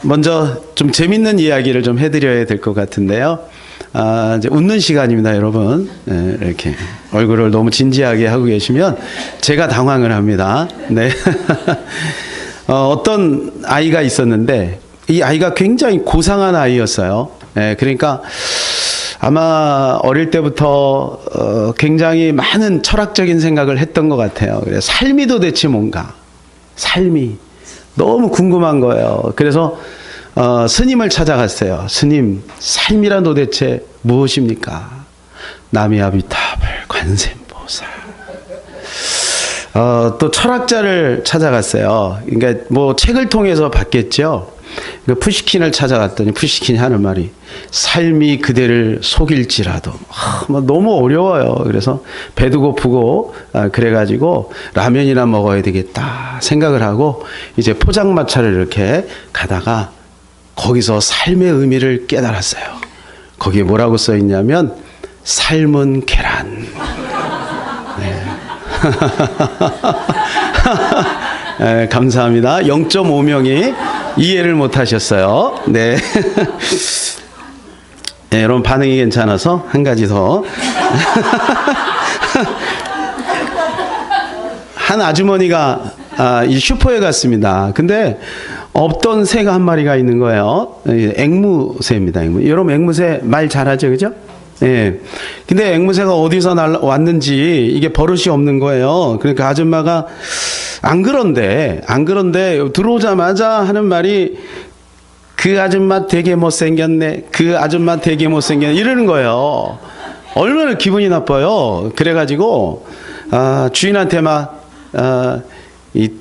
먼저 좀 재밌는 이야기를 좀 해드려야 될 것 같은데요. 이제 웃는 시간입니다, 여러분. 네, 이렇게 얼굴을 너무 진지하게 하고 계시면 제가 당황을 합니다. 네. 어떤 아이가 있었는데 이 아이가 굉장히 고상한 아이였어요. 네, 그러니까 아마 어릴 때부터 굉장히 많은 철학적인 생각을 했던 것 같아요. 그래서 삶이 도대체 뭔가, 삶이 너무 궁금한 거예요. 그래서 스님을 찾아갔어요. 스님, 삶이란 도대체 무엇입니까? 나미아비타불 관세음보살. 또 철학자를 찾아갔어요. 그러니까 뭐 책을 통해서 봤겠죠. 푸시킨을 찾아갔더니 푸시킨이 하는 말이 삶이 그대를 속일지라도 뭐 너무 어려워요. 그래서 배도 고프고 그래가지고 라면이나 먹어야 되겠다 생각을 하고 이제 포장마차를 이렇게 가다가 거기서 삶의 의미를 깨달았어요. 거기에 뭐라고 써 있냐면 삶은 계란. 네. 네, 감사합니다. 0.5명이 이해를 못 하셨어요. 네. 네, 여러분 반응이 괜찮아서 한 가지 더. 한 아주머니가 이 슈퍼에 갔습니다. 근데 없던 새가 한 마리가 있는 거예요. 앵무새입니다. 여러분 앵무새 말 잘하죠, 그죠? 예. 근데 앵무새가 어디서 왔는지 이게 버릇이 없는 거예요. 그러니까 아줌마가 안 그런데 들어오자마자 하는 말이 그 아줌마 되게 못생겼네. 그 아줌마 되게 못생겼네. 이러는 거예요. 얼마나 기분이 나빠요. 그래가지고 주인한테 막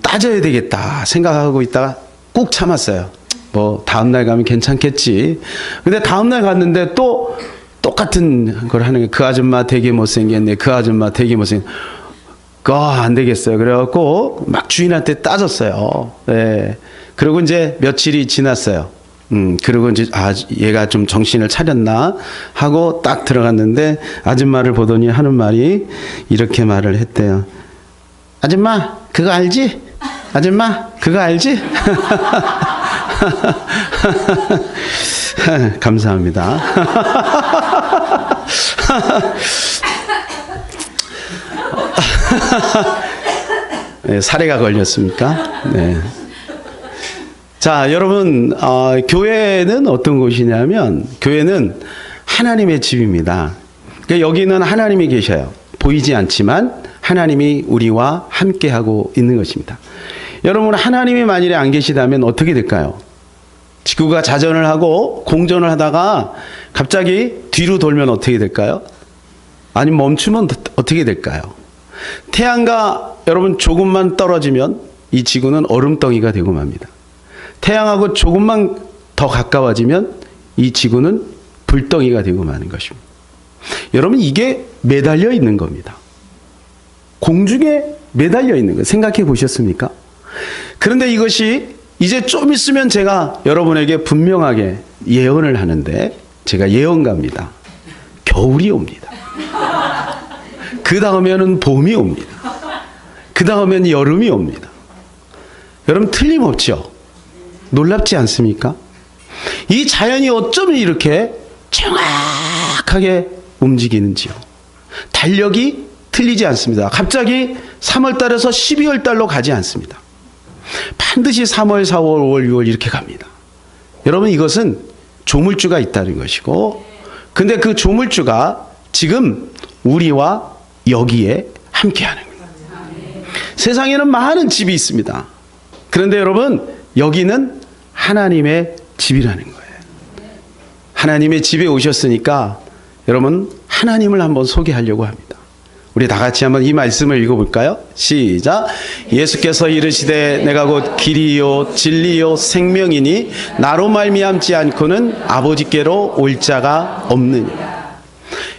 따져야 되겠다 생각하고 있다가 꾹 참았어요. 뭐 다음날 가면 괜찮겠지. 근데 다음날 갔는데 또 똑같은 걸 하는 게 그 아줌마 되게 못생겼네. 그 아줌마 되게 못생겼네. 안 되겠어요. 그래갖고 막 주인한테 따졌어요. 네. 그리고 이제 며칠이 지났어요. 그리고 이제 얘가 좀 정신을 차렸나 하고 딱 들어갔는데 아줌마를 보더니 하는 말이 이렇게 말을 했대요. 아줌마 그거 알지? 아줌마 그거 알지? 감사합니다. 네, 사례가 걸렸습니까? 네. 자, 여러분, 교회는 어떤 곳이냐면, 교회는 하나님의 집입니다. 그러니까 여기는 하나님이 계셔요. 보이지 않지만 하나님이 우리와 함께하고 있는 것입니다. 여러분, 하나님이 만일에 안 계시다면 어떻게 될까요? 지구가 자전을 하고 공전을 하다가 갑자기 뒤로 돌면 어떻게 될까요? 아니면 멈추면 어떻게 될까요? 태양과 여러분 조금만 떨어지면 이 지구는 얼음덩이가 되고 맙니다. 태양하고 조금만 더 가까워지면 이 지구는 불덩이가 되고 마는 것입니다. 여러분 이게 매달려 있는 겁니다. 공중에 매달려 있는 거 생각해 보셨습니까? 그런데 이것이 이제 좀 있으면 제가 여러분에게 분명하게 예언을 하는데 제가 예언가입니다. 겨울이 옵니다. 그 다음에는 봄이 옵니다. 그 다음에는 여름이 옵니다. 여러분 틀림없죠? 놀랍지 않습니까? 이 자연이 어쩌면 이렇게 정확하게 움직이는지요. 달력이 틀리지 않습니다. 갑자기 3월 달에서 12월 달로 가지 않습니다. 반드시 3월, 4월, 5월, 6월 이렇게 갑니다. 여러분 이것은 조물주가 있다는 것이고 근데 그 조물주가 지금 우리와 여기에 함께하는 거예요. 세상에는 많은 집이 있습니다. 그런데 여러분 여기는 하나님의 집이라는 거예요. 하나님의 집에 오셨으니까 여러분 하나님을 한번 소개하려고 합니다. 우리 다 같이 한번 이 말씀을 읽어볼까요? 시작. 예수께서 이르시되 내가 곧 길이요 진리요 생명이니 나로 말미암지 않고는 아버지께로 올 자가 없느니라.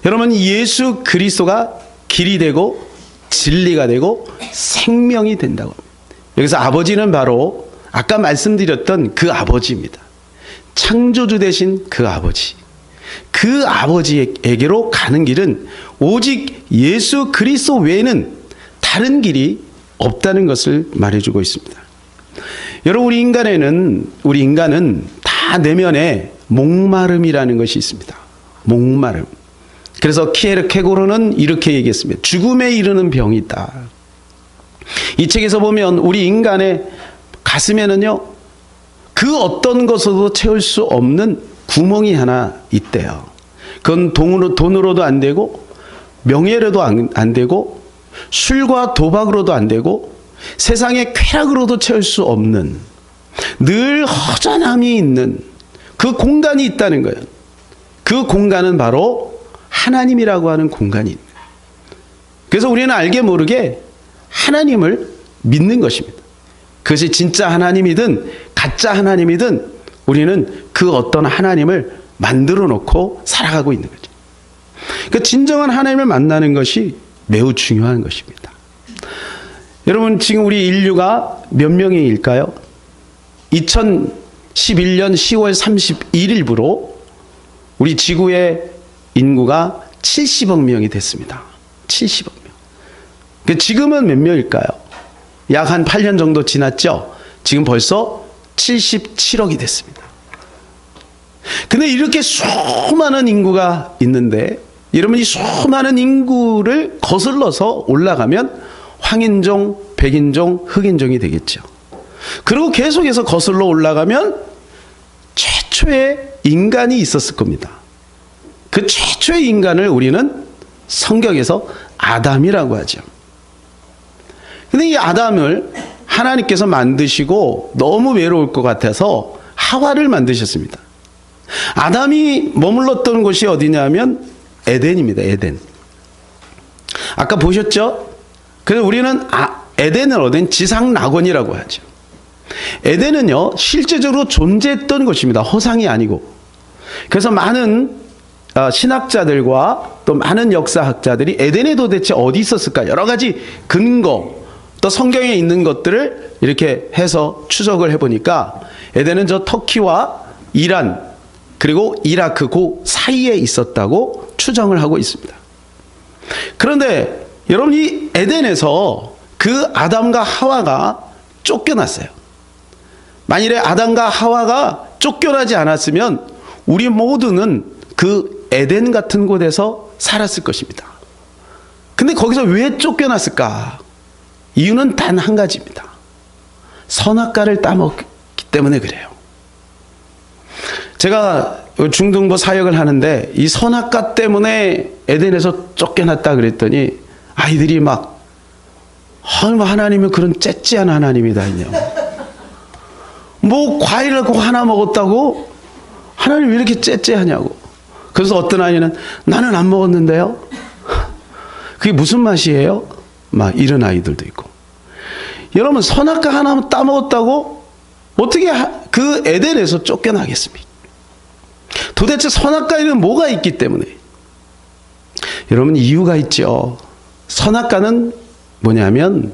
여러분 예수 그리스도가 길이 되고 진리가 되고 생명이 된다고 합니다. 여기서 아버지는 바로 아까 말씀드렸던 그 아버지입니다. 창조주 되신 그 아버지. 그 아버지에게로 가는 길은 오직 예수 그리스도 외에는 다른 길이 없다는 것을 말해주고 있습니다. 여러분, 우리 인간은 다 내면에 목마름이라는 것이 있습니다. 목마름. 그래서 키에르케고르는 이렇게 얘기했습니다. 죽음에 이르는 병이 있다. 이 책에서 보면 우리 인간의 가슴에는요, 그 어떤 것으로도 채울 수 없는 구멍이 하나 있대요. 그건 돈으로도 안 되고, 명예로도 안 되고, 술과 도박으로도 안 되고, 세상의 쾌락으로도 채울 수 없는, 늘 허전함이 있는 그 공간이 있다는 거예요. 그 공간은 바로 하나님이라고 하는 공간이 있는 거예요. 그래서 우리는 알게 모르게 하나님을 믿는 것입니다. 그것이 진짜 하나님이든 가짜 하나님이든 우리는 그 어떤 하나님을 만들어 놓고 살아가고 있는 거죠. 그러니까 진정한 하나님을 만나는 것이 매우 중요한 것입니다. 여러분, 지금 우리 인류가 몇 명일까요? 2011년 10월 31일부로 우리 지구의 인구가 70억 명이 됐습니다. 70억 명. 지금은 몇 명일까요? 약 한 8년 정도 지났죠? 지금 벌써 77억이 됐습니다. 근데 이렇게 수많은 인구가 있는데, 여러분, 이 수많은 인구를 거슬러서 올라가면 황인종, 백인종, 흑인종이 되겠죠. 그리고 계속해서 거슬러 올라가면 최초의 인간이 있었을 겁니다. 그 최초의 인간을 우리는 성경에서 아담이라고 하죠. 근데 이 아담을 하나님께서 만드시고 너무 외로울 것 같아서 하와를 만드셨습니다. 아담이 머물렀던 곳이 어디냐면 에덴입니다. 에덴. 아까 보셨죠? 그래서 우리는 에덴을 얻은 지상 낙원이라고 하죠. 에덴은요, 실제적으로 존재했던 곳입니다. 허상이 아니고. 그래서 많은 신학자들과 또 많은 역사학자들이 에덴에 도대체 어디 있었을까? 여러 가지 근거, 또 성경에 있는 것들을 이렇게 해서 추적을 해보니까 에덴은 저 터키와 이란, 그리고 이라크 그 사이에 있었다고 추정을 하고 있습니다. 그런데 여러분, 이 에덴에서 그 아담과 하와가 쫓겨났어요. 만일에 아담과 하와가 쫓겨나지 않았으면 우리 모두는 그 에덴 같은 곳에서 살았을 것입니다. 근데 거기서 왜 쫓겨났을까? 이유는 단 한 가지입니다. 선악과를 따먹기 때문에 그래요. 제가 중등부 사역을 하는데 이 선악과 때문에 에덴에서 쫓겨났다 그랬더니 아이들이 막 하나님은 그런 째째한 하나님이다 했냐고. 뭐 과일을 꼭 하나 먹었다고 하나님 왜 이렇게 째째하냐고. 그래서 어떤 아이는 나는 안 먹었는데요. 그게 무슨 맛이에요? 막 이런 아이들도 있고. 여러분, 선악과 하나 따먹었다고 어떻게 그 에덴에서 쫓겨나겠습니까? 도대체 선악과에는 뭐가 있기 때문에? 여러분, 이유가 있죠. 선악과는 뭐냐면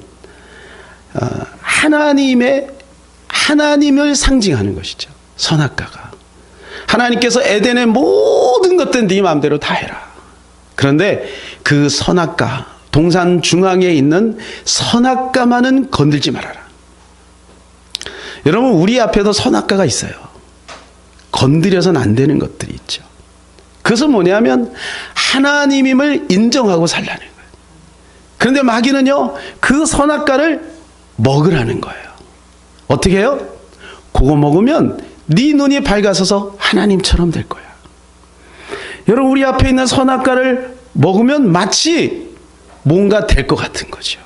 하나님을 상징하는 것이죠. 선악과가. 하나님께서 에덴의 모든 것들 네 마음대로 다 해라. 그런데 그 선악과, 동산 중앙에 있는 선악과만은 건들지 말아라. 여러분, 우리 앞에도 선악과가 있어요. 건드려서는 안 되는 것들이 있죠. 그것은 뭐냐면 하나님임을 인정하고 살라는 거예요. 그런데 마귀는요, 그 선악과를 먹으라는 거예요. 어떻게 해요? 그거 먹으면 네 눈이 밝아서서 하나님처럼 될 거야. 여러분, 우리 앞에 있는 선악과를 먹으면 마치 뭔가 될 것 같은 거죠.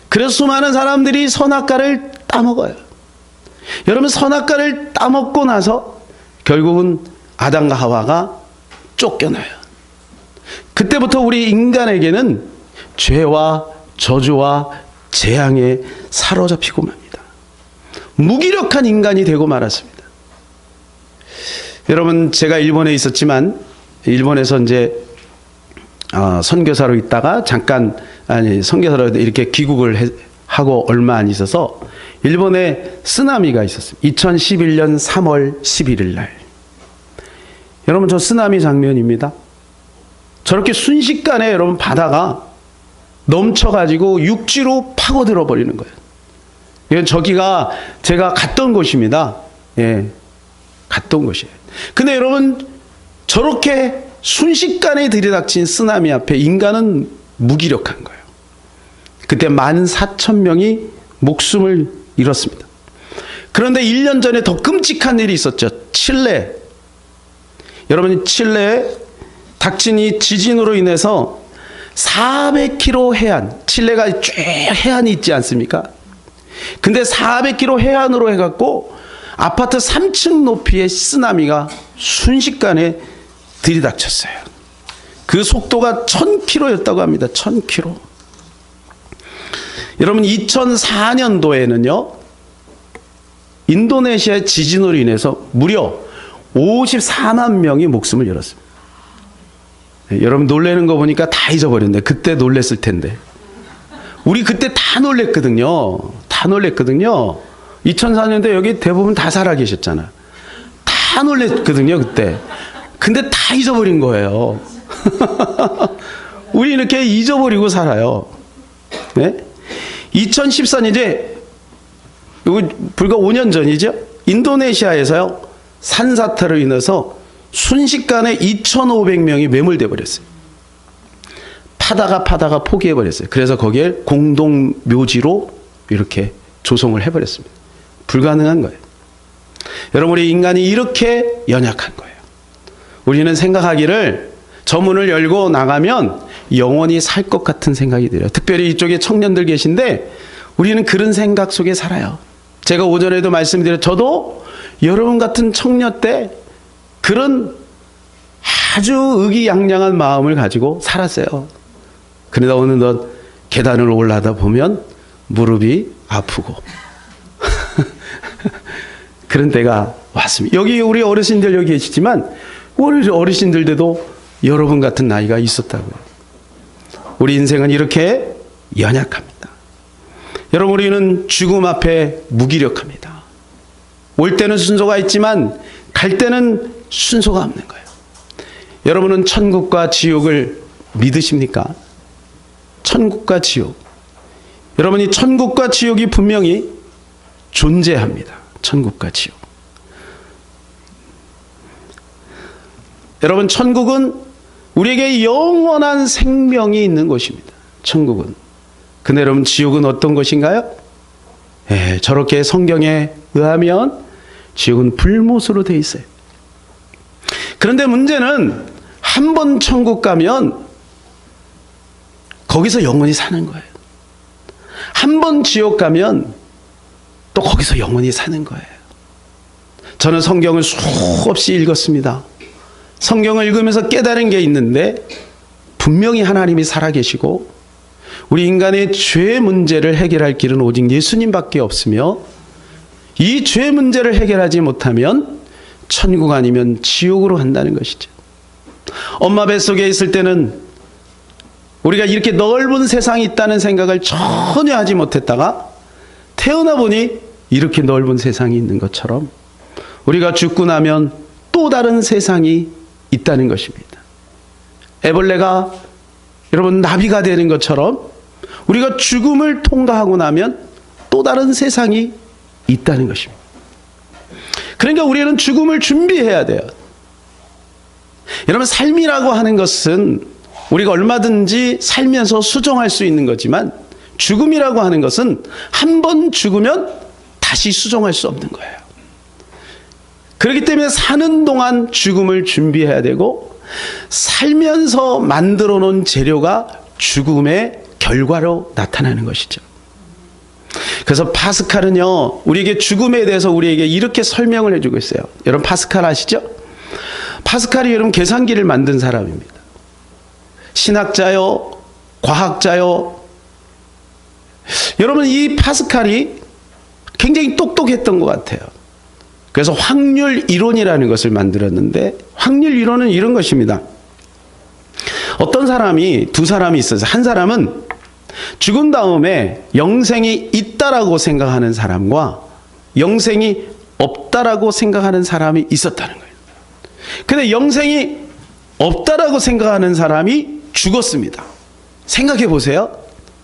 그래서 수많은 사람들이 선악과를 따먹어요. 여러분, 선악과를 따먹고 나서 결국은 아담과 하와가 쫓겨나요. 그때부터 우리 인간에게는 죄와 저주와 재앙에 사로잡히고 맙니다. 무기력한 인간이 되고 말았습니다. 여러분, 제가 일본에 있었지만 일본에서 이제 선교사로 있다가 잠깐 선교사로 이렇게 귀국을 하고 얼마 안 있어서 일본에 쓰나미가 있었습니다. 2011년 3월 11일 날. 여러분, 저 쓰나미 장면입니다. 저렇게 순식간에 여러분 바다가 넘쳐가지고 육지로 파고들어 버리는 거예요. 이건 저기가 제가 갔던 곳입니다. 예, 갔던 곳이에요. 근데 여러분, 저렇게 순식간에 들이닥친 쓰나미 앞에 인간은 무기력한 거예요. 그때 14,000명이 목숨을 잃었습니다. 그런데 1년 전에 더 끔찍한 일이 있었죠. 칠레. 여러분, 칠레에 닥친 이 지진으로 인해서 400km 해안, 칠레가 쭉 해안이 있지 않습니까? 근데 400km 해안으로 해갖고 아파트 3층 높이의 쓰나미가 순식간에 들이닥쳤어요. 그 속도가 1000km였다고 합니다. 1000km. 여러분, 2004년도에는요, 인도네시아의 지진으로 인해서 무려 54만 명이 목숨을 잃었습니다. 네, 여러분, 놀라는 거 보니까 다 잊어버렸네. 그때 놀랬을 텐데. 우리 그때 다 놀랬거든요. 다 놀랬거든요. 2004년도에 여기 대부분 다 살아계셨잖아. 다 놀랬거든요, 그때. 근데 다 잊어버린 거예요. 우리 이렇게 잊어버리고 살아요. 네? 2014년, 이제 불과 5년 전이죠. 인도네시아에서요, 산사태로 인해서 순식간에 2,500명이 매몰돼 버렸어요. 파다가 포기해 버렸어요. 그래서 거기에 공동 묘지로 이렇게 조성을 해 버렸습니다. 불가능한 거예요. 여러분, 우리 인간이 이렇게 연약한 거예요. 우리는 생각하기를 저 문을 열고 나가면 영원히 살 것 같은 생각이 들어요. 특별히 이쪽에 청년들 계신데 우리는 그런 생각 속에 살아요. 제가 오전에도 말씀드렸죠. 저도 여러분 같은 청년 때 그런 아주 의기양양한 마음을 가지고 살았어요. 그러다 어느덧 계단을 올라가다 보면 무릎이 아프고 그런 때가 왔습니다. 여기 우리 어르신들 여기 계시지만 우리 어르신들도 여러분 같은 나이가 있었다고요. 우리 인생은 이렇게 연약합니다. 여러분, 우리는 죽음 앞에 무기력합니다. 올 때는 순서가 있지만 갈 때는 순서가 없는 거예요. 여러분은 천국과 지옥을 믿으십니까? 천국과 지옥. 여러분이 천국과 지옥이 분명히 존재합니다. 천국과 지옥. 여러분, 천국은 우리에게 영원한 생명이 있는 곳입니다. 천국은. 근데 여러분, 지옥은 어떤 것인가요? 저렇게 성경에 의하면 지옥은 불못으로 되어 있어요. 그런데 문제는 한 번 천국 가면 거기서 영원히 사는 거예요. 한 번 지옥 가면 또 거기서 영원히 사는 거예요. 저는 성경을 수없이 읽었습니다. 성경을 읽으면서 깨달은 게 있는데 분명히 하나님이 살아계시고 우리 인간의 죄 문제를 해결할 길은 오직 예수님밖에 없으며 이 죄 문제를 해결하지 못하면 천국 아니면 지옥으로 간다는 것이죠. 엄마 뱃속에 있을 때는 우리가 이렇게 넓은 세상이 있다는 생각을 전혀 하지 못했다가 태어나 보니 이렇게 넓은 세상이 있는 것처럼 우리가 죽고 나면 또 다른 세상이 있다는 것입니다. 애벌레가 여러분 나비가 되는 것처럼 우리가 죽음을 통과하고 나면 또 다른 세상이 있다는 것입니다. 그러니까 우리는 죽음을 준비해야 돼요. 여러분, 삶이라고 하는 것은 우리가 얼마든지 살면서 수정할 수 있는 거지만 죽음이라고 하는 것은 한 번 죽으면 다시 수정할 수 없는 거예요. 그렇기 때문에 사는 동안 죽음을 준비해야 되고 살면서 만들어 놓은 재료가 죽음의 결과로 나타나는 것이죠. 그래서 파스칼은요, 우리에게 죽음에 대해서 우리에게 이렇게 설명을 해주고 있어요. 여러분, 파스칼 아시죠? 파스칼이 여러분 계산기를 만든 사람입니다. 신학자요, 과학자요. 여러분, 이 파스칼이 굉장히 똑똑했던 것 같아요. 그래서 확률 이론이라는 것을 만들었는데 확률 이론은 이런 것입니다. 어떤 사람이, 두 사람이 있어서 한 사람은 죽은 다음에 영생이 있다라고 생각하는 사람과 영생이 없다라고 생각하는 사람이 있었다는 거예요. 근데 영생이 없다라고 생각하는 사람이 죽었습니다. 생각해 보세요.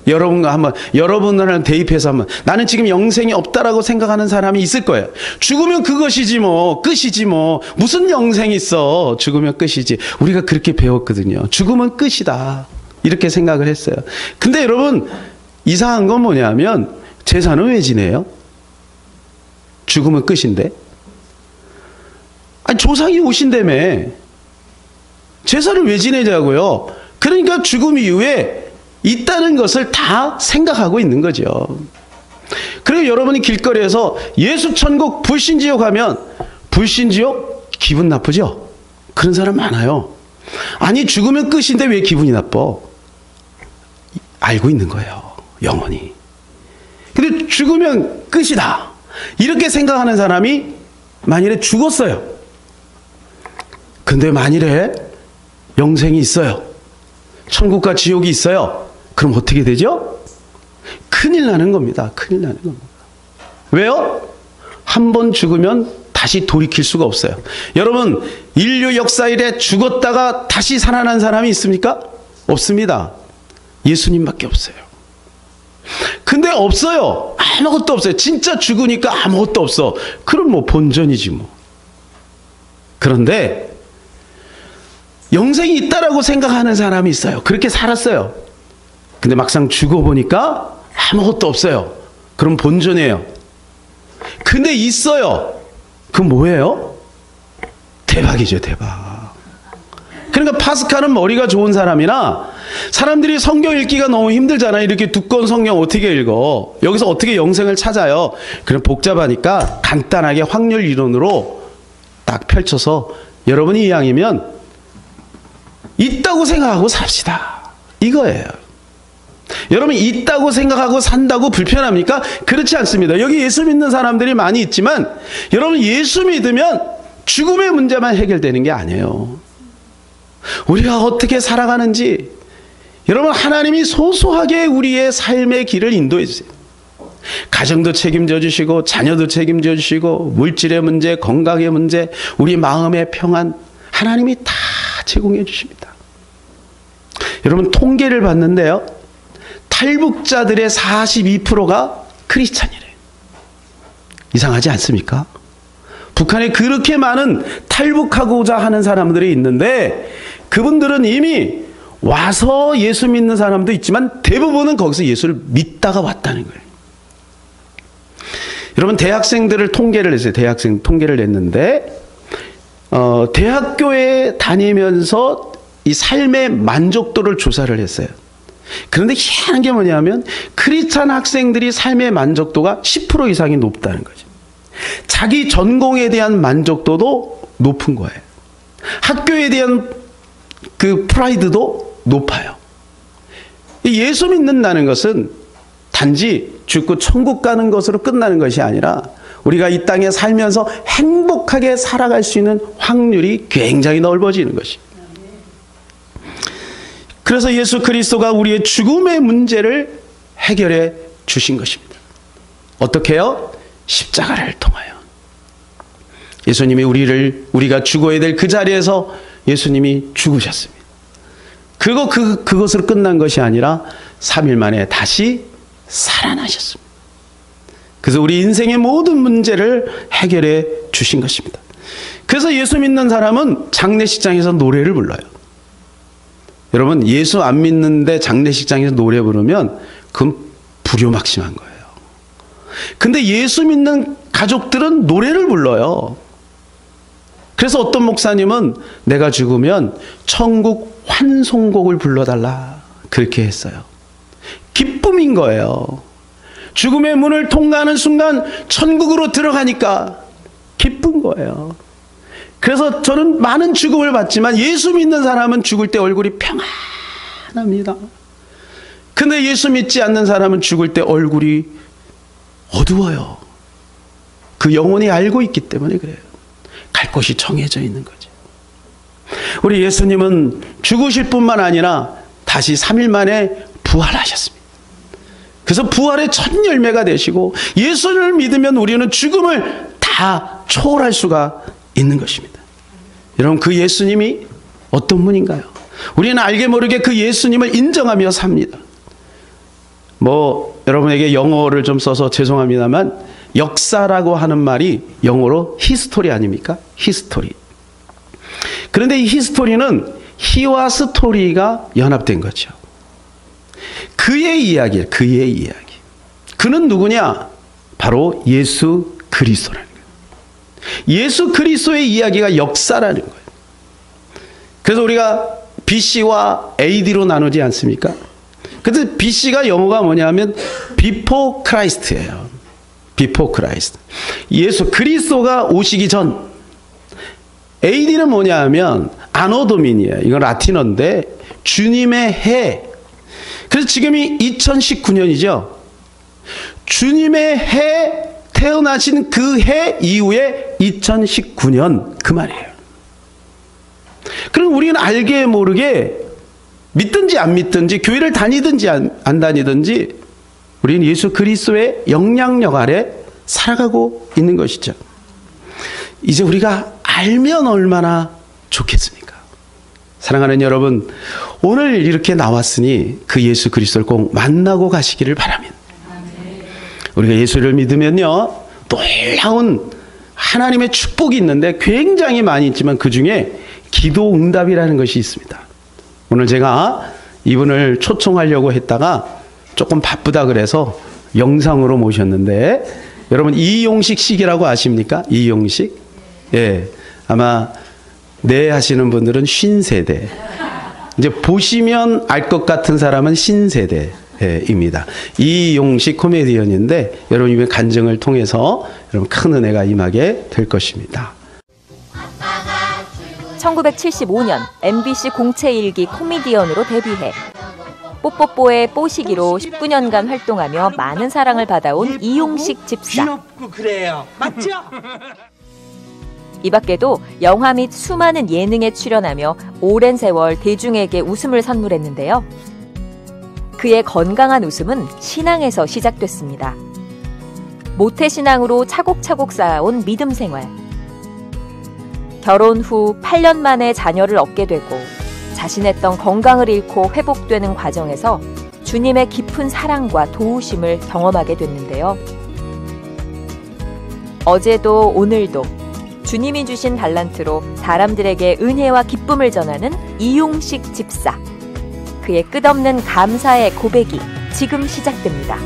여러분을 대입해서 한번, 나는 지금 영생이 없다라고 생각하는 사람이 있을 거예요. 죽으면 그것이지 뭐, 끝이지 뭐, 무슨 영생이 있어. 죽으면 끝이지. 우리가 그렇게 배웠거든요. 죽으면 끝이다. 이렇게 생각을 했어요. 근데 여러분, 이상한 건 뭐냐면, 제사는 왜 지내요? 죽으면 끝인데? 아니, 조상이 오신다며. 제사를 왜 지내자고요? 그러니까 죽음 이후에 있다는 것을 다 생각하고 있는 거죠. 그리고 여러분이 길거리에서 예수 천국 불신지옥 하면, 불신지옥 기분 나쁘죠? 그런 사람 많아요. 아니, 죽으면 끝인데 왜 기분이 나빠? 알고 있는 거예요. 영원히. 근데 죽으면 끝이다. 이렇게 생각하는 사람이 만일에 죽었어요. 근데 만일에 영생이 있어요. 천국과 지옥이 있어요. 그럼 어떻게 되죠? 큰일 나는 겁니다. 큰일 나는 겁니다. 왜요? 한 번 죽으면 다시 돌이킬 수가 없어요. 여러분, 인류 역사 이래 죽었다가 다시 살아난 사람이 있습니까? 없습니다. 예수님밖에 없어요. 근데 없어요. 아무것도 없어요. 진짜 죽으니까 아무것도 없어. 그럼 뭐 본전이지 뭐. 그런데 영생이 있다라고 생각하는 사람이 있어요. 그렇게 살았어요. 근데 막상 죽어보니까 아무것도 없어요. 그럼 본전이에요. 근데 있어요. 그럼 뭐예요? 대박이죠, 대박. 그러니까 파스칼은 머리가 좋은 사람이나, 사람들이 성경 읽기가 너무 힘들잖아요. 이렇게 두꺼운 성경 어떻게 읽어? 여기서 어떻게 영생을 찾아요? 그럼 복잡하니까 간단하게 확률 이론으로 딱 펼쳐서, 여러분이 이왕이면 있다고 생각하고 삽시다. 이거예요. 여러분, 있다고 생각하고 산다고 불편합니까? 그렇지 않습니다. 여기 예수 믿는 사람들이 많이 있지만, 여러분, 예수 믿으면 죽음의 문제만 해결되는 게 아니에요. 우리가 어떻게 살아가는지, 여러분, 하나님이 소소하게 우리의 삶의 길을 인도해 주세요. 가정도 책임져 주시고, 자녀도 책임져 주시고, 물질의 문제, 건강의 문제, 우리 마음의 평안, 하나님이 다 제공해 주십니다. 여러분, 통계를 봤는데요, 탈북자들의 42%가 크리스찬이래요. 이상하지 않습니까? 북한에 그렇게 많은 탈북하고자 하는 사람들이 있는데, 그분들은 이미 와서 예수 믿는 사람도 있지만 대부분은 거기서 예수를 믿다가 왔다는 거예요. 여러분, 대학생들을 통계를 냈어요. 대학생 통계를 냈는데, 대학교에 다니면서 이 삶의 만족도를 조사를 했어요. 그런데 희한한 게 뭐냐면, 크리스찬 학생들이 삶의 만족도가 10% 이상이 높다는 거죠. 자기 전공에 대한 만족도도 높은 거예요. 학교에 대한 그 프라이드도 높아요. 예수 믿는다는 것은 단지 죽고 천국 가는 것으로 끝나는 것이 아니라, 우리가 이 땅에 살면서 행복하게 살아갈 수 있는 확률이 굉장히 넓어지는 것이. 그래서 예수 그리스도가 우리의 죽음의 문제를 해결해 주신 것입니다. 어떻게 해요? 십자가를 통하여. 예수님이 우리가 죽어야 될 그 자리에서 예수님이 죽으셨습니다. 그리고 그것으로 끝난 것이 아니라 3일 만에 다시 살아나셨습니다. 그래서 우리 인생의 모든 문제를 해결해 주신 것입니다. 그래서 예수 믿는 사람은 장례식장에서 노래를 불러요. 여러분, 예수 안 믿는데 장례식장에서 노래 부르면 그건 불효막심한 거예요. 근데 예수 믿는 가족들은 노래를 불러요. 그래서 어떤 목사님은 내가 죽으면 천국 환송곡을 불러달라 그렇게 했어요. 기쁨인 거예요. 죽음의 문을 통과하는 순간 천국으로 들어가니까 기쁜 거예요. 그래서 저는 많은 죽음을 봤지만 예수 믿는 사람은 죽을 때 얼굴이 평안합니다. 근데 예수 믿지 않는 사람은 죽을 때 얼굴이 어두워요. 그 영혼이 알고 있기 때문에 그래요. 갈 곳이 정해져 있는 거죠. 우리 예수님은 죽으실 뿐만 아니라 다시 3일 만에 부활하셨습니다. 그래서 부활의 첫 열매가 되시고, 예수를 믿으면 우리는 죽음을 다 초월할 수가 있는 것입니다. 여러분, 그 예수님이 어떤 분인가요? 우리는 알게 모르게 그 예수님을 인정하며 삽니다. 뭐 여러분에게 영어를 좀 써서 죄송합니다만 역사라고 하는 말이 영어로 히스토리 아닙니까? 히스토리. 그런데 이 히스토리는 히와 스토리가 연합된 거죠. 그의 이야기예요. 그의 이야기. 그는 누구냐? 바로 예수 그리스도라는 거예요. 예수 그리스도의 이야기가 역사라는 거예요. 그래서 우리가 BC와 AD로 나누지 않습니까? 그래서 BC가 영어가 뭐냐면 Before Christ예요. Before Christ. 예수 그리스도가 오시기 전. AD는 뭐냐 하면 아노 도미니예요. 이건 라틴어인데 주님의 해. 그래서 지금이 2019년이죠. 주님의 해, 태어나신 그 해 이후에 2019년 그 말이에요. 그럼 우리는 알게 모르게 믿든지 안 믿든지 교회를 다니든지 안 다니든지 우리는 예수 그리스도의 영향력 아래 살아가고 있는 것이죠. 이제 우리가 알면 얼마나 좋겠습니까? 사랑하는 여러분, 오늘 이렇게 나왔으니 그 예수 그리스도를 꼭 만나고 가시기를 바랍니다. 우리가 예수를 믿으면요, 놀라운 하나님의 축복이 있는데 굉장히 많이 있지만 그 중에 기도 응답이라는 것이 있습니다. 오늘 제가 이분을 초청하려고 했다가 조금 바쁘다 그래서 영상으로 모셨는데, 여러분 이용식 씨라고 아십니까? 이용식? 예, 아마 네 하시는 분들은 신세대. 이제 보시면 알 것 같은 사람은 신세대입니다. 이용식 코미디언인데 여러분 이번 간증을 통해서 여러분 큰 은혜가 임하게 될 것입니다. 1975년 MBC 공채 일기 코미디언으로 데뷔해 뽀뽀뽀의 뽀시기로 19년간 활동하며 많은 사랑을 받아온 이용식 집사. 그래요. 맞죠? 이 밖에도 영화 및 수많은 예능에 출연하며 오랜 세월 대중에게 웃음을 선물했는데요. 그의 건강한 웃음은 신앙에서 시작됐습니다. 모태신앙으로 차곡차곡 쌓아온 믿음 생활. 결혼 후 8년 만에 자녀를 얻게 되고 자신했던 건강을 잃고 회복되는 과정에서 주님의 깊은 사랑과 도우심을 경험하게 됐는데요. 어제도 오늘도 주님이 주신 달란트로 사람들에게 은혜와 기쁨을 전하는 이용식 집사. 그의 끝없는 감사의 고백이 지금 시작됩니다.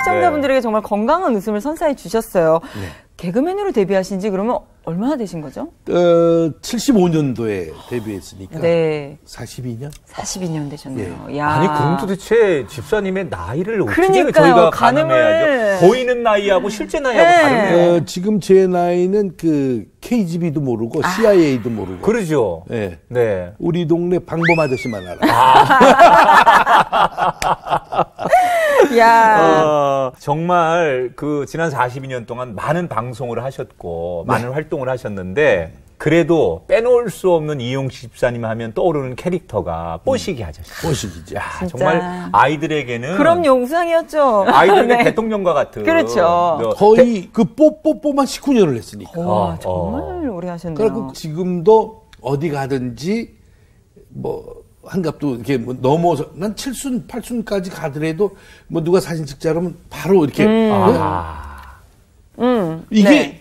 시청자분들에게 정말 건강한 웃음을 선사해 주셨어요. 네. 개그맨으로 데뷔하신 지 그러면 얼마나 되신 거죠? 75년도에 데뷔했으니까 네. 42년? 42년 되셨네요. 예. 야. 아니 그럼 도대체 집사님의 나이를 어떻게 그러니까요, 저희가 가늠을. 가늠해야죠? 보이는 나이하고 실제 나이하고 네. 다르네요. 지금 제 나이는 그 KGB도 모르고 CIA도 모르고. 그러죠. 네. 네. 우리 동네 방범 아저씨만 알아. 야. 정말 그 지난 42년 동안 많은 방송을 하셨고 많은 활동을 하셨는데 그래도 빼놓을 수 없는 이용식 집사님 하면 떠오르는 캐릭터가 뽀시기 아저씨. 뽀시기죠. 야, 진짜. 정말 아이들에게는 그럼요, 우상이었죠. 아이들에게 네. 대통령과 같은. 그렇죠. 거의 그 뽀뽀뽀만 19년을 했으니까. 와, 정말 오래 하셨네요. 그래갖고 지금도 어디 가든지 뭐 한갑도 이렇게 뭐 넘어서 난 7순, 8순까지 가더라도 뭐 누가 사진 찍자 그러면 바로 이렇게 네.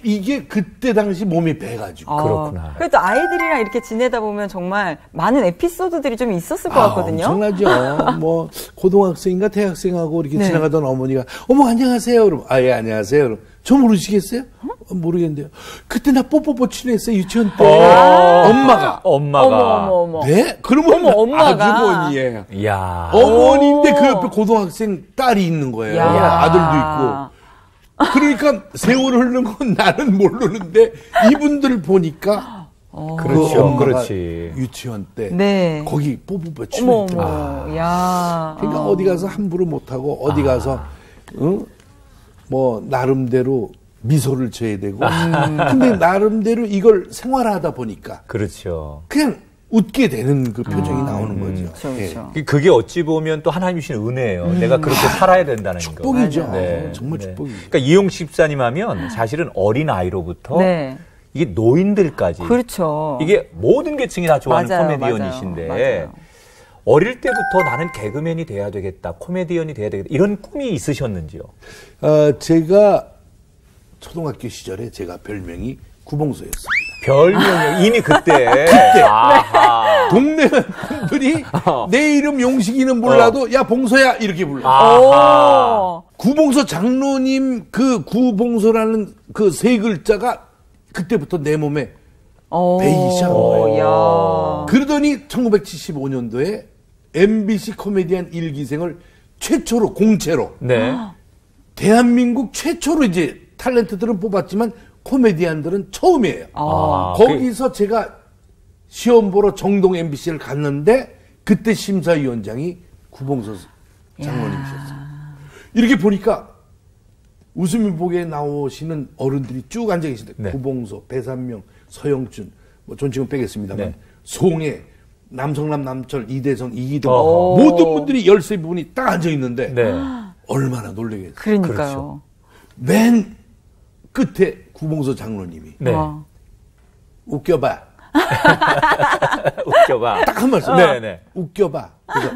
이게 그때 당시 몸이 배가지고 그렇구나. 그래도 아이들이랑 이렇게 지내다 보면 정말 많은 에피소드들이 좀 있었을 것 같거든요. 엄청나죠. 뭐 고등학생인가 대학생하고 이렇게 네. 지나가던 어머니가 어머 안녕하세요. 그럼 예 안녕하세요. 그럼 저 모르시겠어요? 모르겠는데요. 그때 나 뽀뽀뽀 친했어요 유치원 때. 엄마가. 어머. 네? 그러면 엄마가. 아주머니예요. 이야. 어머니인데 그 옆에 고등학생 딸이 있는 거예요. 야. 아들도 있고. 그러니까 세월을 흐르는 건 나는 모르는데 이분들 보니까 그렇죠. 그 엄마가 그렇지. 유치원 때 네. 거기 뽀뽀뽀 어머, 친했더라고요. 야. 그러니까 어디 가서 함부로 못하고 어디 가서 뭐 나름대로 미소를 줘야 되고 근데 나름대로 이걸 생활하다 보니까 그렇죠. 그냥 웃게 되는 그 표정이 나오는 거죠. 그렇죠. 그게 어찌 보면 또 하나님 주신 은혜예요. 내가 그렇게 살아야 된다는 축복이죠. 거. 네. 정말 네. 축복이죠. 그러니까 이용식 집사님 하면 사실은 어린 아이로부터 네. 이게 노인들까지 그렇죠. 이게 모든 계층이 다 좋아하는 맞아요, 코미디언이신데 맞아요. 어릴 때부터 나는 개그맨이 돼야 되겠다, 코미디언이 돼야 되겠다 이런 꿈이 있으셨는지요? 제가 초등학교 시절에 제가 별명이 구봉소였습니다. 별명이 이미 그때. 아하. 동네 분들이 내 이름 용식이는 몰라도 야 봉소야 이렇게 불러. 아하. 구봉소 장로님 그 구봉소라는 그 세 글자가 그때부터 내 몸에 배이기 시작한 거예요. 야. 그러더니 1975년도에 MBC 코미디언 1기생을 최초로 공채로 네. 대한민국 최초로 이제 탤런트들은 뽑았지만 코미디언들은 처음이에요. 아, 거기서 제가 시험 보러 정동 MBC를 갔는데 그때 심사위원장이 구봉서 장로님이셨어요. 이렇게 보니까 웃음이 보게 나오시는 어른들이 쭉 앉아 계신데 네. 구봉서, 배산명, 서영준, 뭐 존칭은 빼겠습니다만 네. 송혜, 남성남, 남철, 이대성, 이기동 어허. 모든 분들이 13분이 딱 앉아 있는데 네. 얼마나 놀라겠어요. 그러니까요. 그렇죠. 맨 끝에 구봉서 장로님이 네. 와. 웃겨봐. 웃겨봐. 딱 한 말씀. 네네. 웃겨봐. 그래서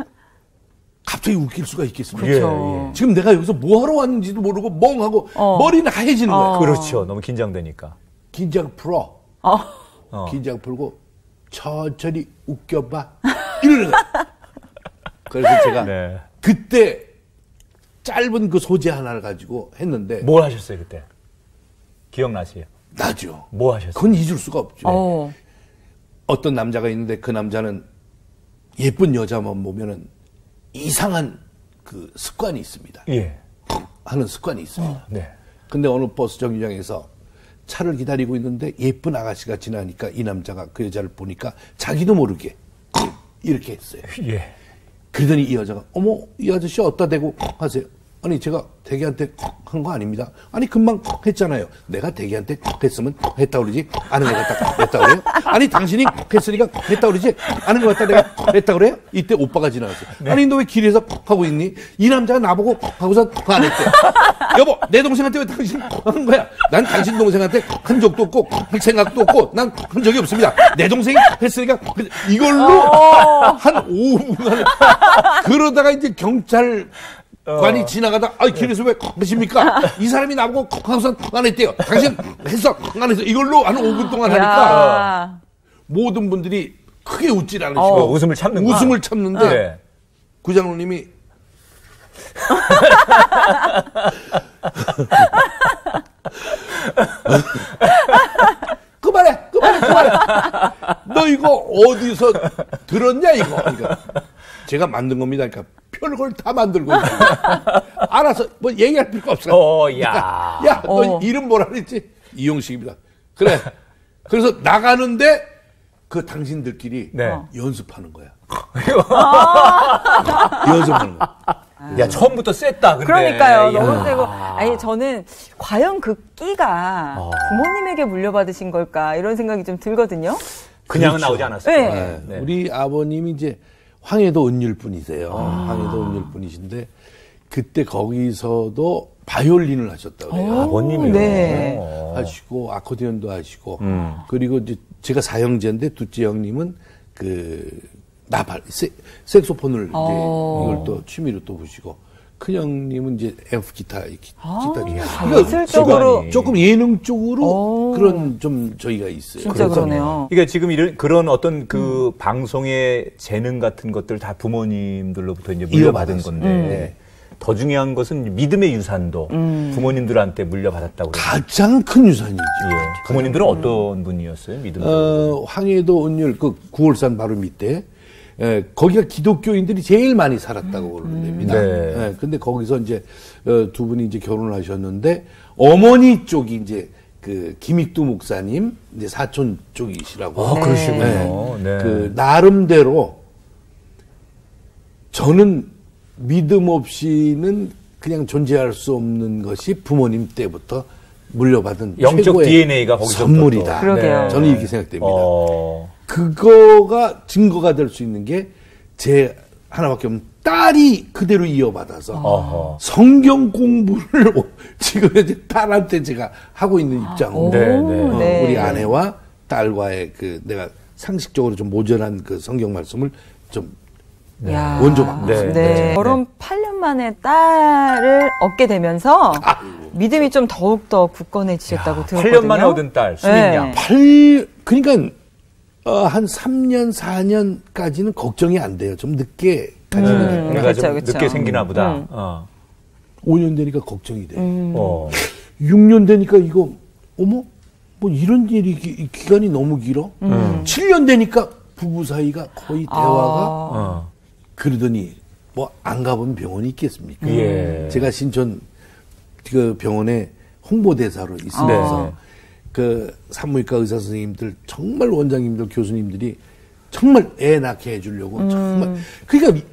갑자기 웃길 수가 있겠습니까? 그렇죠. 예. 지금 내가 여기서 뭐 하러 왔는지도 모르고 멍하고 머리는 하얘지는 거야. 그렇죠. 너무 긴장되니까. 긴장 풀어. 어. 긴장 풀고 천천히 웃겨봐. 이러는 거야. 그래서 제가 네. 그때 짧은 그 소재 하나를 가지고 했는데 뭘 하셨어요 그때? 기억나세요? 나죠. 뭐 하셨어요? 그건 잊을 수가 없죠. 어. 어떤 남자가 있는데 그 남자는 예쁜 여자만 보면은 이상한 그 습관이 있습니다. 예. 하는 습관이 있습니다. 네. 근데 어느 버스 정류장에서 차를 기다리고 있는데 예쁜 아가씨가 지나니까 이 남자가 그 여자를 보니까 자기도 모르게 이렇게 했어요. 예. 그러더니 이 여자가 어머 이 아저씨 어디다 대고 하세요. 아니 제가 대기한테 한 거 아닙니다. 아니 금방 했잖아요. 내가 대기한테 했으면 했다 그러지 아는 애 갖다 했다 그래요? 아니 당신이 했으니까 했다 그러지 아는 거 갖다 내가 했다 그래요? 이때 오빠가 지나갔어요. 아니 너 왜 길에서 하고 있니? 이 남자가 나보고 하고서 그거 안 했대. 여보 내 동생한테 왜 당신 하는 거야? 난 당신 동생한테 한 적도 없고 할 생각도 없고 난 한 적이 없습니다. 내 동생이 했으니까 이걸로 한 5분간 그러다가 이제 경찰 관이 지나가다 길에서 왜 하십니까? 이 사람이 나보고 하고서 안 했대요. 당신 했어 안 했어. 이걸로 한 5분 동안 하니까 모든 분들이 크게 웃질 않으시고 웃음을 참는구나. 웃음을 참는데 네. 구 장로님이 그만해. 너 이거 어디서 들었냐 이거. 그러니까 제가 만든 겁니다. 그러니까 별걸 다 만들고 있어요. 알아서 뭐 얘기할 필요가 없어요. 야. 야, 너 이름 뭐라 그랬지? 이용식입니다. 그래. 그래서 나가는데 그 당신들끼리 네. 연습하는 거야. 연습하는 거야. 야, 처음부터 셌다, 근데. 그러니까요. 야. 너무 세고. 아니, 저는 과연 그 끼가 부모님에게 물려받으신 걸까 이런 생각이 좀 들거든요. 그냥은 그렇죠. 나오지 않았어요. 네. 네. 우리 아버님이 이제 황해도 은율 분이세요. 황해도 은율 분이신데 그때 거기서도 바이올린을 하셨다고 그래요. 아버님이요. 네. 하시고 아코디언도 하시고 그리고 이제 제가 사형제인데 둘째 형님은 그 나발 색소폰을 이제 이걸 또 취미로 또 보시고 큰 형님은 이제 앰프 기타 예술적으로 조금 예능 쪽으로 그런 좀 저희가 있어요. 진짜 그러네요. 그러니까 지금 그런 어떤 그 방송의 재능 같은 것들 다 부모님들로부터 이제 물려받은 이어받았어요. 건데 더 중요한 것은 믿음의 유산도 부모님들한테 물려받았다고 그래요. 가장 큰 유산이죠. 예. 부모님들은 어떤 분이었어요? 믿음. 황해도 은율 그 9월산 바로 밑에 거기가 기독교인들이 제일 많이 살았다고 그러는 데입니다. 네. 근데 거기서 이제 두 분이 이제 결혼을 하셨는데 어머니 쪽이 이제 그 김익두 목사님 이제 사촌 쪽이시라고. 그러시군요. 네. 그 나름대로 저는 믿음 없이는 그냥 존재할 수 없는 것이 부모님 때부터 물려받은 영적 최고의 DNA가 거기서부터 선물이다. 또. 그러게요. 저는 이렇게 생각됩니다. 어. 그거가 증거가 될 수 있는 게 제 하나밖에 없는 딸이 그대로 이어받아서 어허. 성경 공부를 지금 이제 딸한테 제가 하고 있는 입장으로 네, 네. 네. 우리 아내와 딸과의 내가 상식적으로 좀 모자란 그 성경 말씀을 좀 야. 원조 받고 네, 있습니다. 네. 결혼 8년 만에 딸을 얻게 되면서 믿음이 좀 더욱더 굳건해지셨다고 들었거든요. 8년 만에 얻은 딸, 수민 네. 양. 그러니까 한 3년, 4년까지는 걱정이 안 돼요. 좀 늦게 가지게 돼요. 그러니까 그쵸, 좀 그쵸. 늦게 생기나 보다. 음. 5년 되니까 걱정이 돼요. 6년 되니까 이거 어머 뭐 이런 일이 기간이 너무 길어. 7년 되니까 부부 사이가 거의 대화가 그러더니 뭐 안 가본 병원이 있겠습니까? 예. 제가 신촌 그 병원에 홍보대사로 있으면서 네. 그 산부인과 의사 선생님들 정말 원장님들 교수님들이 정말 애 낳게 해주려고 정말 그러니까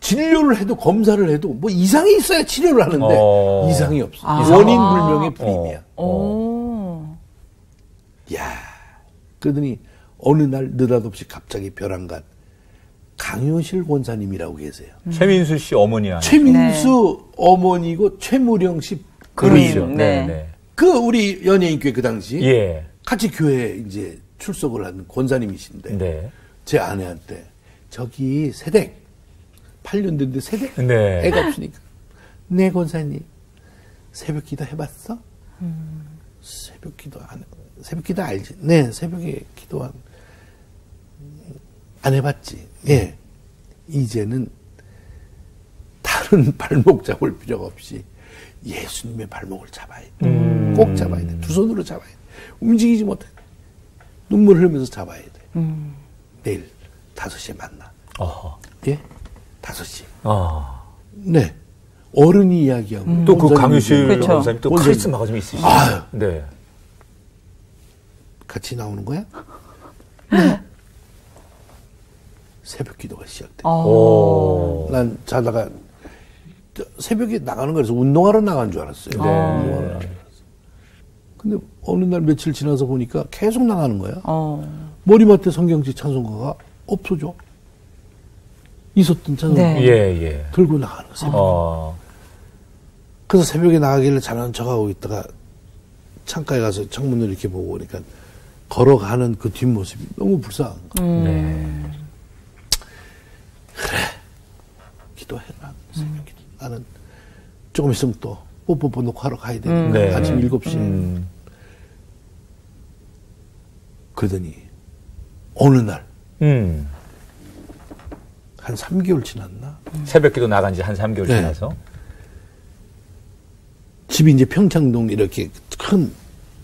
진료를 해도 검사를 해도 뭐 이상이 있어야 치료를 하는데 이상이 없어. 원인 불명의 불임이야. 오. 야, 그러더니 어느 날 느닷없이 갑자기 벼랑간 강효실 권사님이라고 계세요. 최민수 씨 어머니 아니에요? 최민수 어머니고 최무령 씨 그렇죠. 네. 네. 네. 그 우리 연예인교회 그 당시 예. 같이 교회에 이제 출석을 한 권사님이신데 네. 제 아내한테 저기 세댁 8년 됐는데 세댁 네. 애가 없으니까 네 권사님 새벽기도 해봤어? 새벽기도 새벽기도 알지? 네 새벽에 기도 안 해봤지. 예. 이제는 다른 발목 잡을 필요가 없이 예수님의 발목을 잡아야 돼. 꼭 잡아야 돼. 두 손으로 잡아야 돼. 움직이지 못해. 눈물 흘리면서 잡아야 돼. 내일 5시에 만나. 어허. 예? 5시. 네. 어른이 이야기하고. 또 그 강유실 그렇죠. 권사님 또 원장님. 카리스마가 좀 있으시죠. 아유. 네. 같이 나오는 거야? 네. 새벽 기도가 시작돼. 오. 난 자다가 새벽에 나가는 거라서 운동하러 나간 줄 알았어요. 운동하러 나간 줄 알았어요. 근데 어느 날 며칠 지나서 보니까 계속 나가는 거야. 머리맡에 성경지 찬송가가 없어져. 있었던 찬송가 네. 예, 예. 들고 나가는 거야. 새벽에. 그래서 새벽에 나가길래 잘하는 척하고 있다가 창가에 가서 창문을 이렇게 보고 그러니까 걸어가는 그 뒷모습이 너무 불쌍한 거야. 네. 기도해라. 새벽 기도. 나는 조금 있으면 또 뽀뽀뽀 놓고 하러 가야 되니까 네. 아침 7시에. 그러더니 어느 날 한 3개월 지났나? 새벽기도 나간 지 한 3개월 네. 지나서. 집이 이제 평창동 이렇게 큰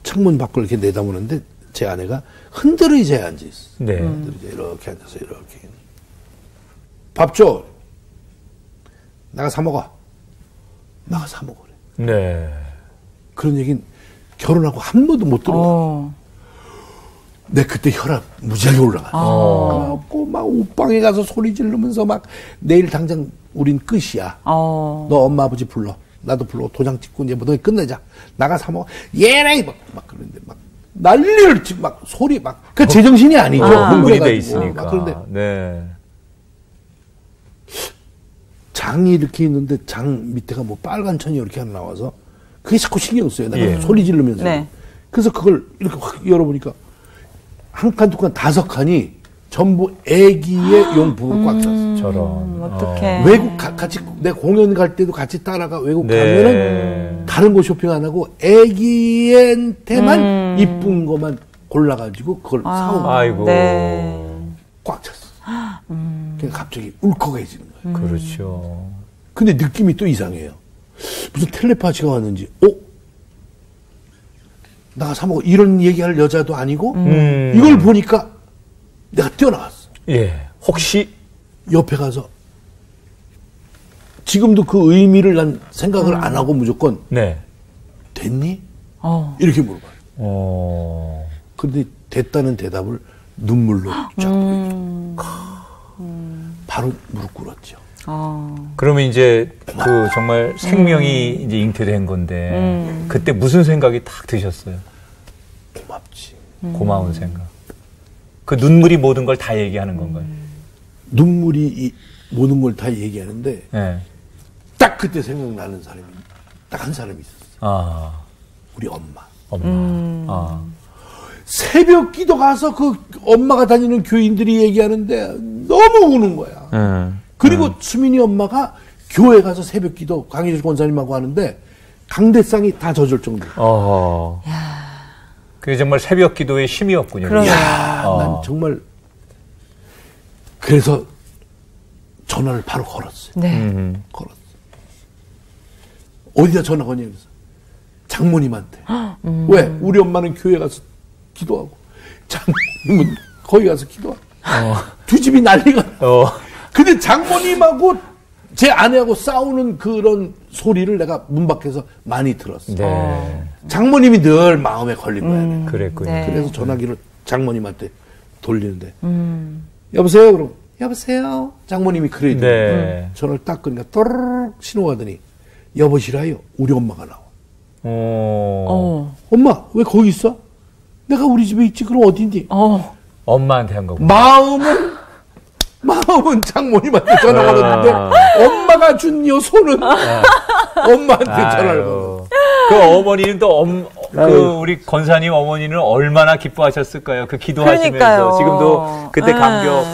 창문 밖을 이렇게 내다보는데 제 아내가 흔들어 의자에 앉아있어. 네. 흔들어 의자에 이렇게 앉아서 이렇게. 밥 줘. 나가 사 먹어. 나가 사 먹으래. 네. 그런 얘기는 결혼하고 한 번도 못 들어봐. 내 그때 혈압 무지하게 올라갔어. 그래갖고 막 옷방에 가서 소리 지르면서 막 내일 당장 우린 끝이야. 너 엄마 아버지 불러. 나도 불러. 도장 찍고 이제 모든 게 끝내자. 나가 사 먹어. 예래 막 그런데 막 난리를 치고 막 소리 막 그 제정신이 아니죠. 흥분이 돼 흥분해가지고. 있으니까. 막 그런데 네. 장이 이렇게 있는데 장 밑에가 뭐 빨간 천이 이렇게 하나 나와서 그게 자꾸 신경 써요. 내가 예. 소리 지르면서. 네. 그래서 그걸 이렇게 확 열어보니까 한 칸, 두 칸, 5칸이 전부 애기의 용품을 꽉 찼어. 저런. 어떡해. 외국 같이 내 공연 갈 때도 같이 따라가 외국 네. 가면은 다른 거 쇼핑 안 하고 애기한테만 이쁜 것만 골라가지고 그걸 사오고 아이고. 네. 꽉 찼어. 그러니까 갑자기 울컥해지는 거예요. 그렇죠. 근데 느낌이 또 이상해요. 무슨 텔레파시가 왔는지, 나가 사 먹어. 이런 얘기할 여자도 아니고, 이걸 보니까 내가 뛰어나갔어. 예. 혹시 옆에 가서, 지금도 그 의미를 난 생각을 안 하고 무조건, 네. 됐니? 이렇게 물어봐요. 근데 근데 됐다는 대답을 눈물로 쫙. 바로 무릎 꿇었죠. 그러면 이제 그 정말 생명이 이제 잉태된 건데 그때 무슨 생각이 딱 드셨어요? 고맙지. 고마운 생각. 그 눈물이 모든 걸 다 얘기하는 건가요? 눈물이 모든 걸 다 얘기하는데 네. 딱 그때 생각나는 사람이 딱 한 사람이 있었어요. 아, 우리 엄마. 아. 새벽 기도 가서 그 엄마가 다니는 교인들이 얘기하는데 너무 우는 거야. 그리고 수민이 엄마가 교회 가서 새벽 기도 강희주 권사님하고 하는데 강대상이 다 젖을 정도. 그게 정말 새벽 기도의 힘이었군요. 난 정말 그래서 전화를 바로 걸었어요. 네. 걸었어. 어디다 전화 거냐 그래서 장모님한테. 왜? 우리 엄마는 교회 가서 기도하고 장모님은 거기 가서 기도하고 두 집이 난리가 나. 근데 장모님하고 제 아내하고 싸우는 그런 소리를 내가 문 밖에서 많이 들었어. 네. 장모님이 늘 마음에 걸린 거야. 그랬군요. 네. 그래서 전화기를 장모님한테 돌리는데 여보세요? 그럼 여보세요? 장모님이 그래야 돼. 네. 전화를 딱 끄니까 또르륵 신호가 더니 여보시라요? 우리 엄마가 나와. 엄마 왜 거기 있어? 내가 우리 집에 있지. 그럼 어딘지? 엄마한테 한 거고. 마음은 장모님한테 전화 걸었는데 엄마가 준 요 손은 엄마한테 전화를 걸어. 그 어머니는 또 우리 권사님 어머니는 얼마나 기뻐하셨을까요? 그 기도하시면서 그러니까요. 지금도 그때 감격.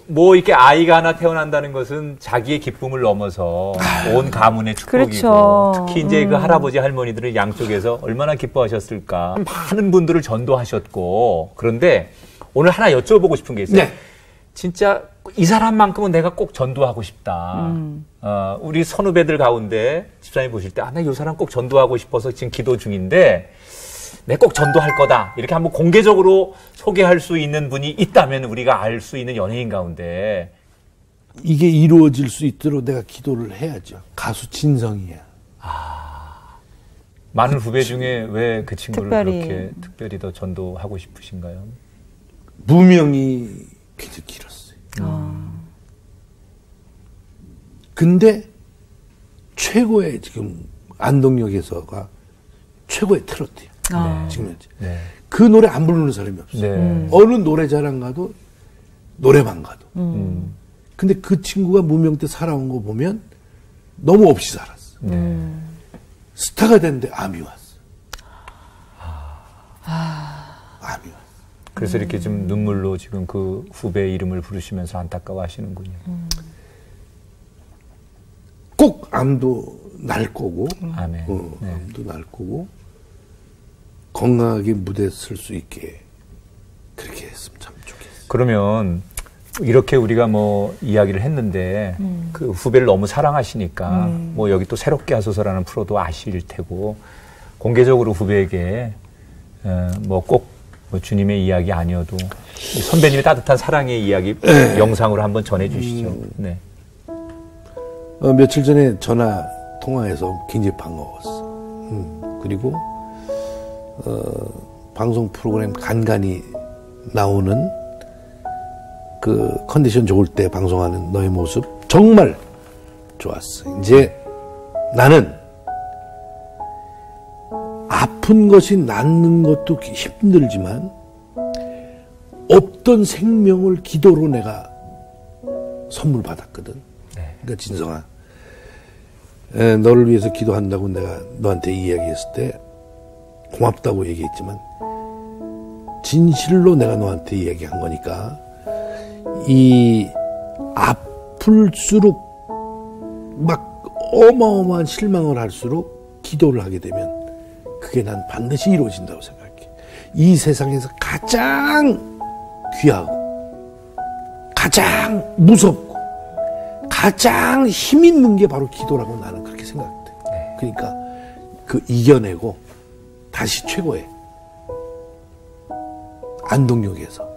뭐 이렇게 아이가 하나 태어난다는 것은 자기의 기쁨을 넘어서 온 가문의 축복이고 그렇죠. 특히 이제 그 할아버지 할머니들은 양쪽에서 얼마나 기뻐하셨을까. 많은 분들을 전도하셨고 그런데 오늘 하나 여쭤보고 싶은 게 있어요. 네. 진짜 이 사람만큼은 내가 꼭 전도하고 싶다. 우리 선후배들 가운데 집사님 보실 때, 나 이 사람 꼭 전도하고 싶어서 지금 기도 중인데, 내 꼭 전도할 거다. 이렇게 한번 공개적으로 소개할 수 있는 분이 있다면 우리가 알 수 있는 연예인 가운데. 이게 이루어질 수 있도록 내가 기도를 해야죠. 가수 진성이야. 많은 후배 중에 왜 그 친구를 특별히. 그렇게 특별히 더 전도하고 싶으신가요? 무명이 굉장히 길었어요. 근데 최고의 지금 안동역에서가 최고의 트로트예요. 지금 현재. 네. 그 노래 안 부르는 사람이 없어요. 네. 어느 노래자랑 가도 노래방 가도. 근데 그 친구가 무명 때 살아온 거 보면 너무 없이 살았어. 스타가 됐는데 암이 왔어. 암이 왔어. 그래서 이렇게 좀 눈물로 지금 그 후배의 이름을 부르시면서 안타까워 하시는군요. 꼭 암도 날 거고, 아멘. 네. 암도 날 거고, 건강하게 무대에 설 수 있게 그렇게 했으면 참 좋겠어요. 그러면 이렇게 우리가 뭐 이야기를 했는데 그 후배를 너무 사랑하시니까 뭐 여기 또 새롭게 하소서라는 프로도 아실 테고 공개적으로 후배에게 뭐 꼭 뭐 주님의 이야기 아니어도 선배님의 따뜻한 사랑의 이야기 영상으로 한번 전해주시죠. 네. 며칠 전에 전화 통화해서 굉장히 반가웠어. 그리고 방송 프로그램 간간히 나오는 그 컨디션 좋을 때 방송하는 너의 모습 정말 좋았어. 이제 나는 아픈 것이 낫는 것도 힘들지만 없던 생명을 기도로 내가 선물 받았거든. 그러니까 진성아, 너를 위해서 기도한다고 내가 너한테 이야기했을 때 고맙다고 얘기했지만 진실로 내가 너한테 이야기한 거니까 이 아플수록 막 어마어마한 실망을 할수록 기도를 하게 되면 그게 난 반드시 이루어진다고 생각해. 이 세상에서 가장 귀하고 가장 무섭고 가장 힘 있는 게 바로 기도라고 나는 그렇게 생각해. 그러니까 그 이겨내고 다시 최고의 안동역에서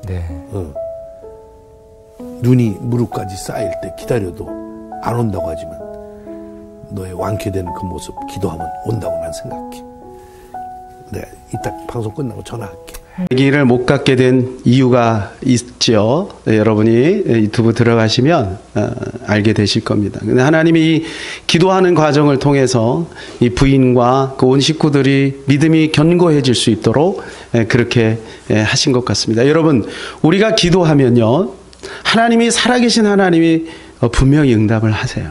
눈이 무릎까지 쌓일 때 기다려도 안 온다고 하지만 너의 완쾌되는 그 모습 기도하면 온다고 난 생각해. 내가 이따 방송 끝나고 전화할게. 아기를 못 갖게 된 이유가 있죠. 네, 여러분이 유튜브 들어가시면 알게 되실 겁니다. 근데 하나님이 이 기도하는 과정을 통해서 이 부인과 그 온 식구들이 믿음이 견고해질 수 있도록 그렇게 하신 것 같습니다. 여러분, 우리가 기도하면요, 하나님이 살아계신 하나님이 분명히 응답을 하세요.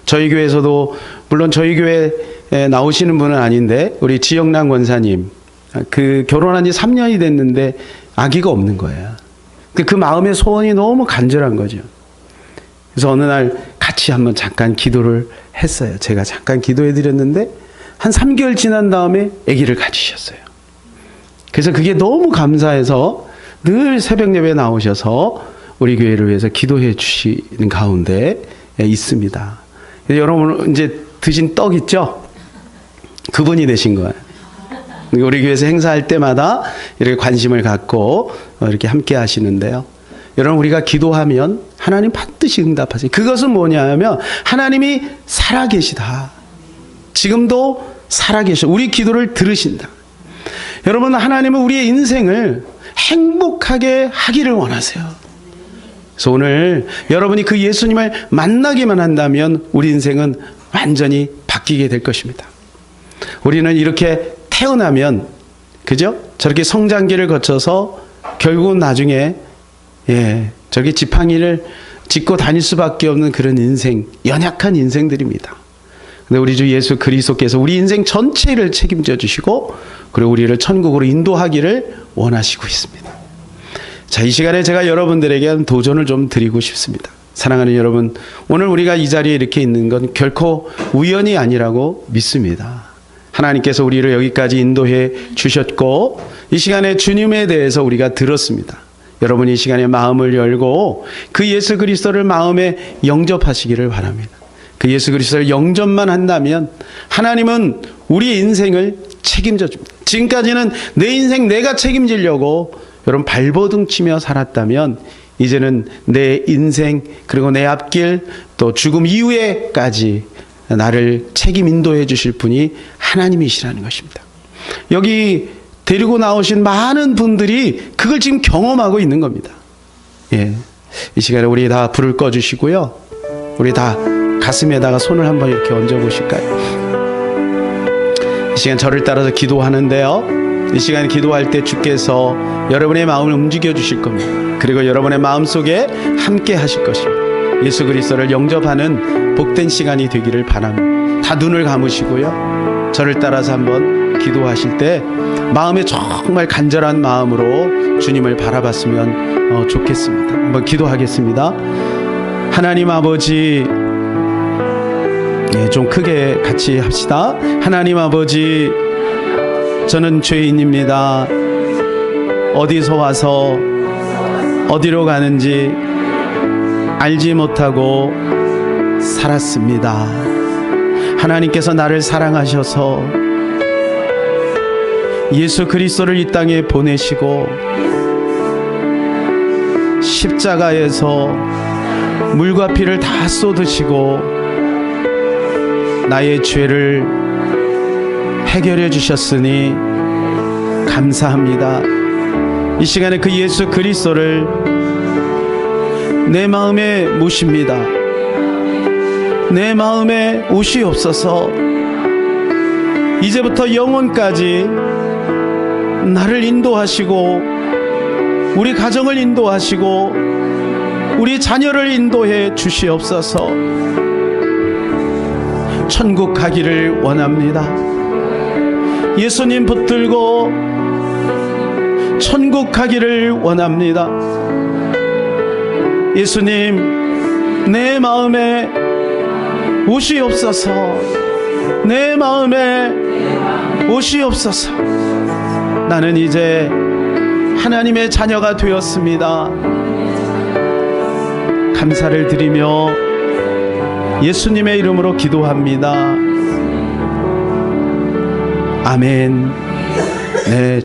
저희 교회에서도 물론 저희 교회에 나오시는 분은 아닌데 우리 지영란 권사님 그 결혼한 지 3년이 됐는데 아기가 없는 거예요. 그 마음의 소원이 너무 간절한 거죠. 그래서 어느 날 같이 한번 잠깐 기도를 했어요. 제가 잠깐 기도해 드렸는데 한 3개월 지난 다음에 아기를 가지셨어요. 그래서 그게 너무 감사해서 늘 새벽 예배에 나오셔서 우리 교회를 위해서 기도해 주시는 가운데 있습니다. 여러분 이제 드신 떡 있죠? 그분이 되신 거예요. 우리 교회에서 행사할 때마다 이렇게 관심을 갖고 이렇게 함께 하시는데요. 여러분 우리가 기도하면 하나님 반드시 응답하세요. 그것은 뭐냐면 하나님이 살아계시다. 지금도 살아계셔. 우리 기도를 들으신다. 여러분 하나님은 우리의 인생을 행복하게 하기를 원하세요. 그래서 오늘 여러분이 그 예수님을 만나기만 한다면 우리 인생은 완전히 바뀌게 될 것입니다. 우리는 이렇게 태어나면 그죠? 저렇게 성장기를 거쳐서 결국은 나중에 저기 지팡이를 짚고 다닐 수밖에 없는 그런 인생, 연약한 인생들입니다. 근데 우리 주 예수 그리스도께서 우리 인생 전체를 책임져 주시고 그리고 우리를 천국으로 인도하기를 원하시고 있습니다. 자, 이 시간에 제가 여러분들에게 도전을 좀 드리고 싶습니다. 사랑하는 여러분, 오늘 우리가 이 자리에 이렇게 있는 건 결코 우연이 아니라고 믿습니다. 하나님께서 우리를 여기까지 인도해 주셨고 이 시간에 주님에 대해서 우리가 들었습니다. 여러분이 이 시간에 마음을 열고 그 예수 그리스도를 마음에 영접하시기를 바랍니다. 그 예수 그리스도를 영접만 한다면 하나님은 우리의 인생을 책임져 줍니다. 지금까지는 내 인생 내가 책임지려고 여러분 발버둥 치며 살았다면 이제는 내 인생 그리고 내 앞길 또 죽음 이후에까지 나를 책임 인도해 주실 분이 하나님이시라는 것입니다. 여기 데리고 나오신 많은 분들이 그걸 지금 경험하고 있는 겁니다. 이 시간에 우리 다 불을 꺼주시고요. 우리 다 가슴에다가 손을 한번 이렇게 얹어 보실까요? 이 시간 저를 따라서 기도하는데요. 이 시간에 기도할 때 주께서 여러분의 마음을 움직여 주실 겁니다. 그리고 여러분의 마음속에 함께 하실 것입니다. 예수 그리스도를 영접하는 복된 시간이 되기를 바랍니다. 다 눈을 감으시고요. 저를 따라서 한번 기도하실 때 마음에 정말 간절한 마음으로 주님을 바라봤으면 좋겠습니다. 한번 기도하겠습니다. 하나님 아버지, 좀 크게 같이 합시다. 하나님 아버지, 저는 죄인입니다. 어디서 와서 어디로 가는지 알지 못하고 살았습니다. 하나님께서 나를 사랑하셔서 예수 그리스도를 이 땅에 보내시고 십자가에서 물과 피를 다 쏟으시고 나의 죄를 해결해 주셨으니 감사합니다. 이 시간에 그 예수 그리스도를 내 마음에 모십니다. 내 마음에 오시옵소서. 이제부터 영원까지 나를 인도하시고 우리 가정을 인도하시고 우리 자녀를 인도해 주시옵소서. 천국 가기를 원합니다. 예수님 붙들고 천국 가기를 원합니다. 예수님, 내 마음에 오시옵소서. 내 마음에 오시옵소서. 나는 이제 하나님의 자녀가 되었습니다. 감사를 드리며 예수님의 이름으로 기도합니다. 아멘. 네.